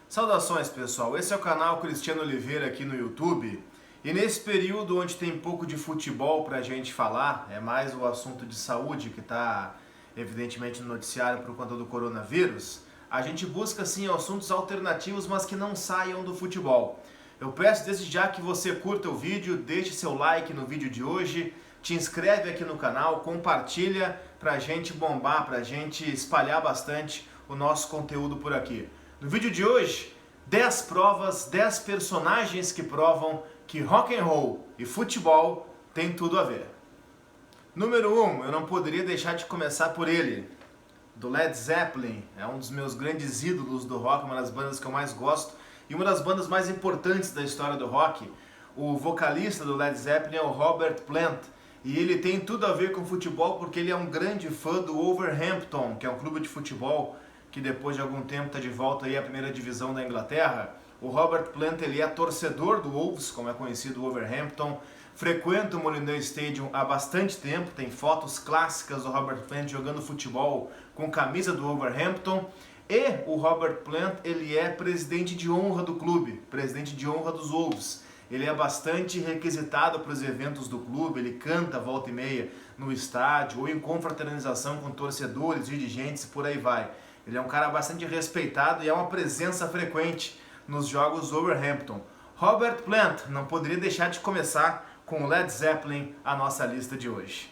Saudações, pessoal, esse é o canal Cristiano Oliveira aqui no YouTube e nesse período onde tem pouco de futebol pra gente falar, é mais o assunto de saúde que está evidentemente no noticiário por conta do coronavírus, a gente busca sim assuntos alternativos, mas que não saiam do futebol. Eu peço desde já que você curta o vídeo, deixe seu like no vídeo de hoje, te inscreve aqui no canal, compartilha pra gente bombar, pra gente espalhar bastante o nosso conteúdo por aqui. No vídeo de hoje, 10 provas, 10 personagens que provam que rock and roll e futebol tem tudo a ver. Número 1, eu não poderia deixar de começar por ele, do Led Zeppelin, é um dos meus grandes ídolos do rock, uma das bandas que eu mais gosto e uma das bandas mais importantes da história do rock. O vocalista do Led Zeppelin é o Robert Plant e ele tem tudo a ver com futebol porque ele é um grande fã do Wolverhampton, que é um clube de futebol que depois de algum tempo está de volta aí à primeira divisão da Inglaterra. O Robert Plant ele é torcedor do Wolves, como é conhecido o Wolverhampton, frequenta o Molineux Stadium há bastante tempo, tem fotos clássicas do Robert Plant jogando futebol com camisa do Wolverhampton, e o Robert Plant ele é presidente de honra do clube, presidente de honra dos Wolves. Ele é bastante requisitado para os eventos do clube, ele canta volta e meia no estádio ou em confraternização com torcedores, dirigentes e por aí vai. Ele é um cara bastante respeitado e é uma presença frequente nos jogos do Wolverhampton. Robert Plant, não poderia deixar de começar com o Led Zeppelin, a nossa lista de hoje.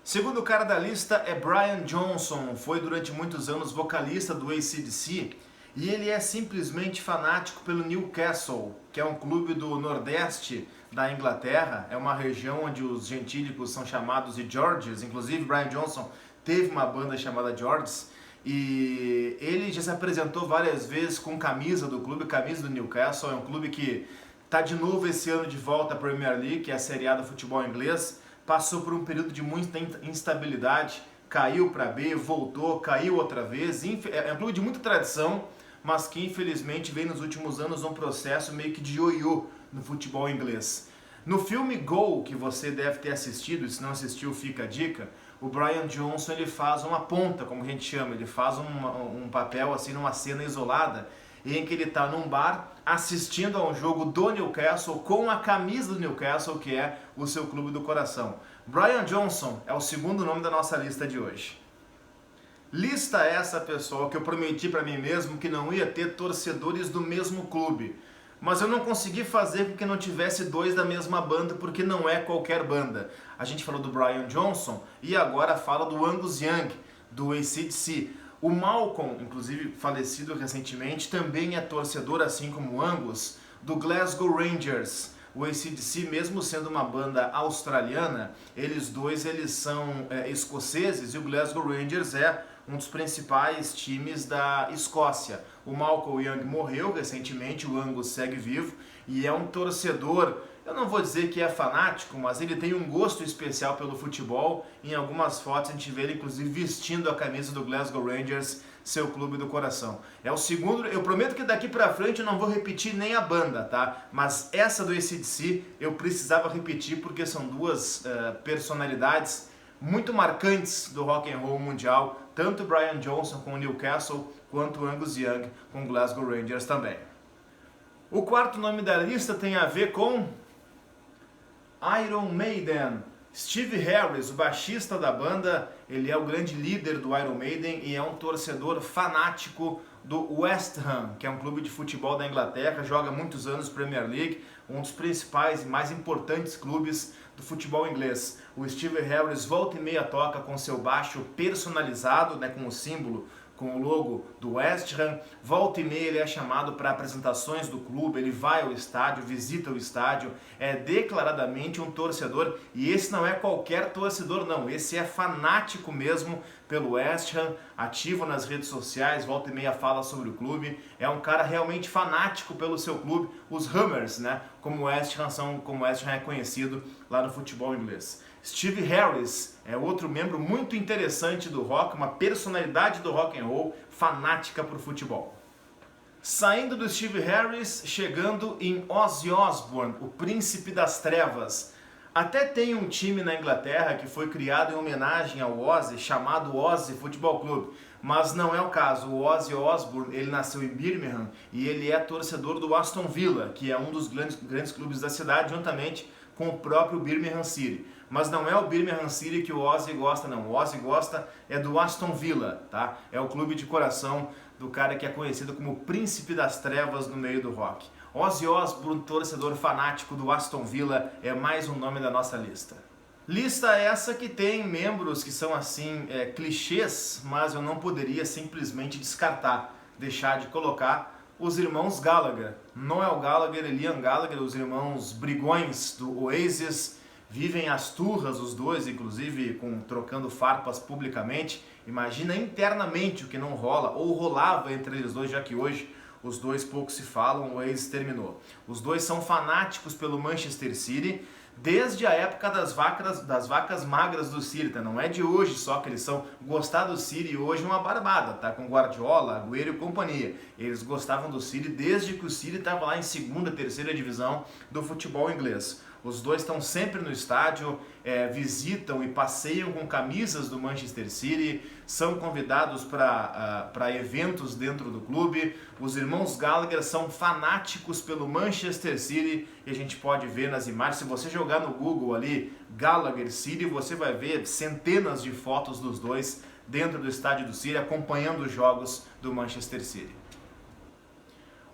Segundo cara da lista é Brian Johnson, foi durante muitos anos vocalista do AC/DC e ele é simplesmente fanático pelo Newcastle, que é um clube do nordeste da Inglaterra, é uma região onde os gentílicos são chamados de Georges, inclusive Brian Johnson teve uma banda chamada Georges, e ele já se apresentou várias vezes com camisa do clube, camisa do Newcastle, é um clube que está de novo esse ano de volta à Premier League, que é a Série A do futebol inglês, passou por um período de muita instabilidade, caiu para B, voltou, caiu outra vez, é um clube de muita tradição, mas que infelizmente vem nos últimos anos um processo meio que de ioiô no futebol inglês. No filme Goal, que você deve ter assistido, e se não assistiu fica a dica, o Brian Johnson ele faz uma ponta, como a gente chama, ele faz um papel assim numa cena isolada, em que ele está num bar assistindo a um jogo do Newcastle com a camisa do Newcastle, que é o seu clube do coração. Brian Johnson é o segundo nome da nossa lista de hoje. Lista essa, pessoal, que eu prometi para mim mesmo que não ia ter torcedores do mesmo clube. Mas eu não consegui fazer com que não tivesse dois da mesma banda, porque não é qualquer banda. A gente falou do Brian Johnson e agora fala do Angus Young, do AC/DC. O Malcolm, inclusive falecido recentemente, também é torcedor, assim como o Angus, do Glasgow Rangers. O AC/DC, mesmo sendo uma banda australiana, eles são escoceses e o Glasgow Rangers é um dos principais times da Escócia. O Malcolm Young morreu recentemente, o Angus segue vivo e é um torcedor, eu não vou dizer que é fanático, mas ele tem um gosto especial pelo futebol. Em algumas fotos a gente vê ele inclusive vestindo a camisa do Glasgow Rangers, seu clube do coração. É o segundo, eu prometo que daqui pra frente eu não vou repetir nem a banda, tá? Mas essa do AC/DC eu precisava repetir porque são duas personalidades muito marcantes do rock and roll mundial, tanto o Brian Johnson com o Newcastle, quanto o Angus Young com o Glasgow Rangers também. O quarto nome da lista tem a ver com Iron Maiden. Steve Harris, o baixista da banda, ele é o grande líder do Iron Maiden e é um torcedor fanático do West Ham, que é um clube de futebol da Inglaterra, joga muitos anos Premier League, um dos principais e mais importantes clubes do futebol inglês. O Steve Harris volta e meia toca com seu baixo personalizado, né, com o símbolo, com o logo do West Ham. Volta e meia ele é chamado para apresentações do clube, ele vai ao estádio, visita o estádio, é declaradamente um torcedor, e esse não é qualquer torcedor não, esse é fanático mesmo pelo West Ham, ativo nas redes sociais, volta e meia fala sobre o clube, é um cara realmente fanático pelo seu clube, os Hammers, né, como o West Ham é conhecido lá no futebol inglês. Steve Harris é outro membro muito interessante do rock, uma personalidade do rock and roll, fanática por futebol. Saindo do Steve Harris, chegando em Ozzy Osbourne, o príncipe das trevas. Até tem um time na Inglaterra que foi criado em homenagem ao Ozzy, chamado Ozzy Futebol Clube. Mas não é o caso. O Ozzy Osbourne, ele nasceu em Birmingham e ele é torcedor do Aston Villa, que é um dos grandes clubes da cidade, juntamente com o próprio Birmingham City. Mas não é o Birmingham City que o Ozzy gosta, não. O Ozzy gosta é do Aston Villa, tá? É o clube de coração do cara que é conhecido como o Príncipe das Trevas no meio do rock. Ozzy Osbourne, torcedor fanático do Aston Villa, é mais um nome da nossa lista. Lista essa que tem membros que são assim, clichês, mas eu não poderia simplesmente descartar, deixar de colocar os irmãos Gallagher. Noel Gallagher e Liam Gallagher, os irmãos brigões do Oasis, vivem as turras os dois, inclusive trocando farpas publicamente. Imagina internamente o que não rola, ou rolava entre eles dois, já que hoje os dois pouco se falam, o Oasis terminou. Os dois são fanáticos pelo Manchester City, desde a época das vacas magras do City, tá? Não é de hoje só que eles são gostar do City, hoje é uma barbada, tá? Com Guardiola, Agüero e companhia. Eles gostavam do City desde que o City estava lá em segunda, terceira divisão do futebol inglês. Os dois estão sempre no estádio, visitam e passeiam com camisas do Manchester City, são convidados para eventos dentro do clube. Os irmãos Gallagher são fanáticos pelo Manchester City e a gente pode ver nas imagens. Se você jogar no Google ali, Gallagher City, você vai ver centenas de fotos dos dois dentro do estádio do City, acompanhando os jogos do Manchester City.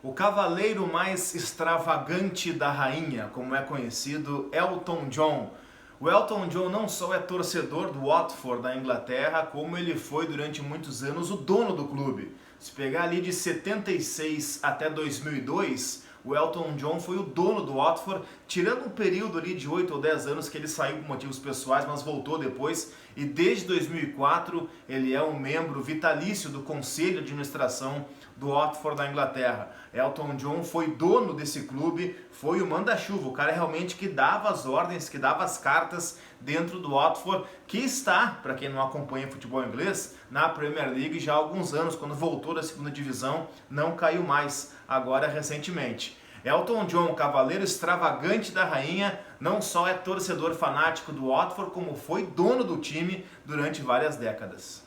O cavaleiro mais extravagante da rainha, como é conhecido, Elton John. O Elton John não só é torcedor do Watford da Inglaterra, como ele foi durante muitos anos o dono do clube. Se pegar ali de 76 até 2002, o Elton John foi o dono do Watford, tirando um período ali de 8 ou 10 anos que ele saiu por motivos pessoais, mas voltou depois. E desde 2004 ele é um membro vitalício do Conselho de Administração do Watford da Inglaterra. Elton John foi dono desse clube, foi o manda-chuva, o cara realmente que dava as ordens, que dava as cartas dentro do Watford, que está, para quem não acompanha futebol inglês, na Premier League já há alguns anos. Quando voltou da segunda divisão, não caiu mais, agora recentemente. Elton John, cavaleiro extravagante da rainha, não só é torcedor fanático do Watford, como foi dono do time durante várias décadas.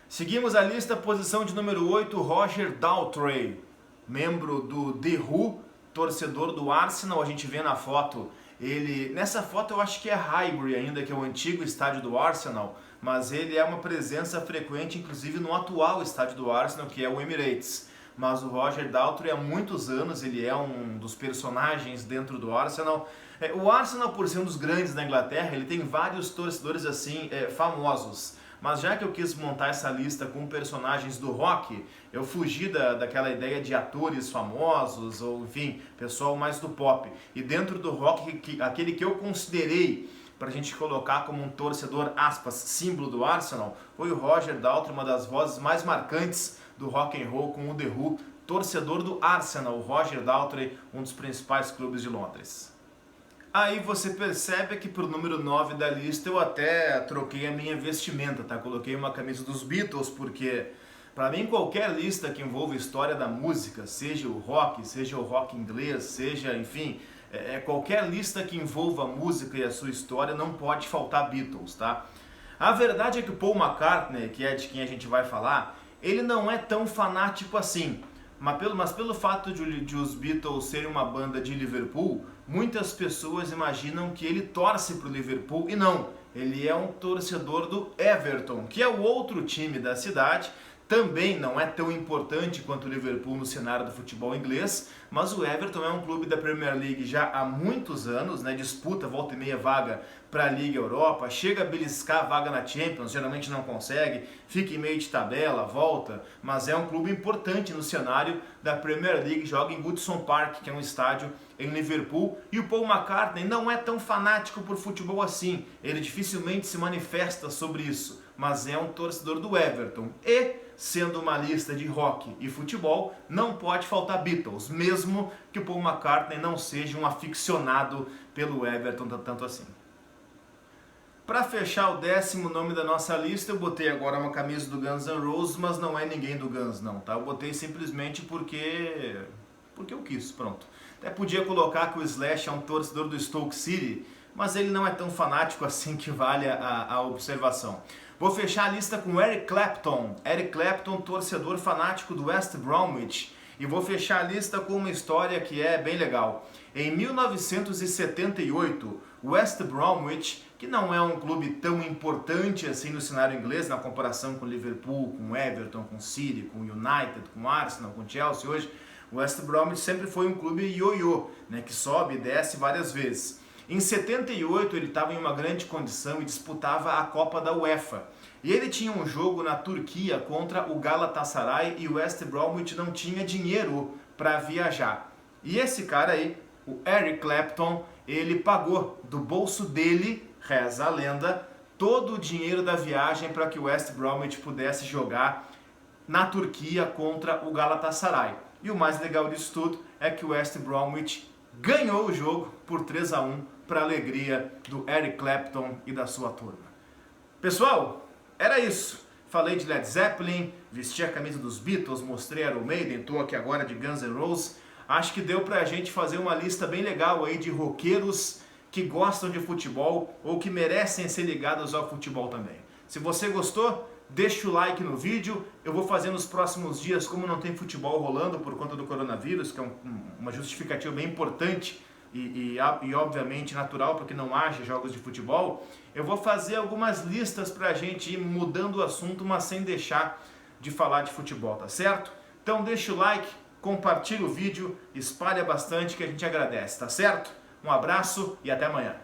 Seguimos a lista, posição de número 8, Roger Daltrey, membro do The Who, torcedor do Arsenal. A gente vê na foto, nessa foto eu acho que é Highbury ainda, que é o antigo estádio do Arsenal, mas ele é uma presença frequente, inclusive no atual estádio do Arsenal, que é o Emirates. Mas o Roger Daltrey há muitos anos, ele é um dos personagens dentro do Arsenal. O Arsenal, por ser um dos grandes da Inglaterra, ele tem vários torcedores assim famosos. Mas já que eu quis montar essa lista com personagens do rock, eu fugi daquela ideia de atores famosos, ou enfim, pessoal mais do pop. E dentro do rock, aquele que eu considerei para a gente colocar como um torcedor, aspas, símbolo do Arsenal, foi o Roger Daltrey, uma das vozes mais marcantes do rock and roll com o The Who, torcedor do Arsenal, o Roger Daltrey, um dos principais clubes de Londres. Aí você percebe que pro número 9 da lista eu até troquei a minha vestimenta, tá? Coloquei uma camisa dos Beatles, porque para mim qualquer lista que envolva história da música, seja o rock inglês, seja, enfim, qualquer lista que envolva a música e a sua história, não pode faltar Beatles, tá? A verdade é que o Paul McCartney, que é de quem a gente vai falar, ele não é tão fanático assim. Mas pelo fato de os Beatles serem uma banda de Liverpool, muitas pessoas imaginam que ele torce para o Liverpool, e não. Ele é um torcedor do Everton, que é o outro time da cidade. Também não é tão importante quanto o Liverpool no cenário do futebol inglês, mas o Everton é um clube da Premier League já há muitos anos, né? Disputa volta e meia vaga para a Liga Europa, chega a beliscar a vaga na Champions, geralmente não consegue, fica em meio de tabela, volta, mas é um clube importante no cenário da Premier League, joga em Goodison Park, que é um estádio em Liverpool. E o Paul McCartney não é tão fanático por futebol assim, ele dificilmente se manifesta sobre isso, mas é um torcedor do Everton. E, sendo uma lista de rock e futebol, não pode faltar Beatles, mesmo que o Paul McCartney não seja um aficionado pelo Everton tanto assim. Para fechar o 10º nome da nossa lista, eu botei agora uma camisa do Guns N' Roses, mas não é ninguém do Guns não, tá? Eu botei simplesmente porque eu quis, pronto. Até podia colocar que o Slash é um torcedor do Stoke City, mas ele não é tão fanático assim que vale a observação. Vou fechar a lista com Eric Clapton. Eric Clapton, torcedor fanático do West Bromwich. E vou fechar a lista com uma história que é bem legal. Em 1978, West Bromwich, que não é um clube tão importante assim no cenário inglês, na comparação com Liverpool, com Everton, com City, com United, com Arsenal, com Chelsea hoje, o West Bromwich sempre foi um clube ioiô, né, que sobe e desce várias vezes. Em 78 ele estava em uma grande condição e disputava a Copa da UEFA. E ele tinha um jogo na Turquia contra o Galatasaray e o West Bromwich não tinha dinheiro para viajar. E esse cara aí, o Eric Clapton, ele pagou do bolso dele, reza a lenda, todo o dinheiro da viagem para que o West Bromwich pudesse jogar na Turquia contra o Galatasaray. E o mais legal disso tudo é que o West Bromwich ganhou o jogo por 3-1 para a alegria do Eric Clapton e da sua turma. Pessoal, era isso. Falei de Led Zeppelin, vesti a camisa dos Beatles, mostrei Iron Maiden, estou aqui agora de Guns N' Roses. Acho que deu pra gente fazer uma lista bem legal aí de roqueiros que gostam de futebol ou que merecem ser ligados ao futebol também. Se você gostou, deixa o like no vídeo. Eu vou fazer nos próximos dias, como não tem futebol rolando por conta do coronavírus, que é uma justificativa bem importante e obviamente natural para que não haja jogos de futebol, eu vou fazer algumas listas pra gente ir mudando o assunto, mas sem deixar de falar de futebol, tá certo? Então deixa o like, compartilha o vídeo, espalha bastante que a gente agradece, tá certo? Um abraço e até amanhã.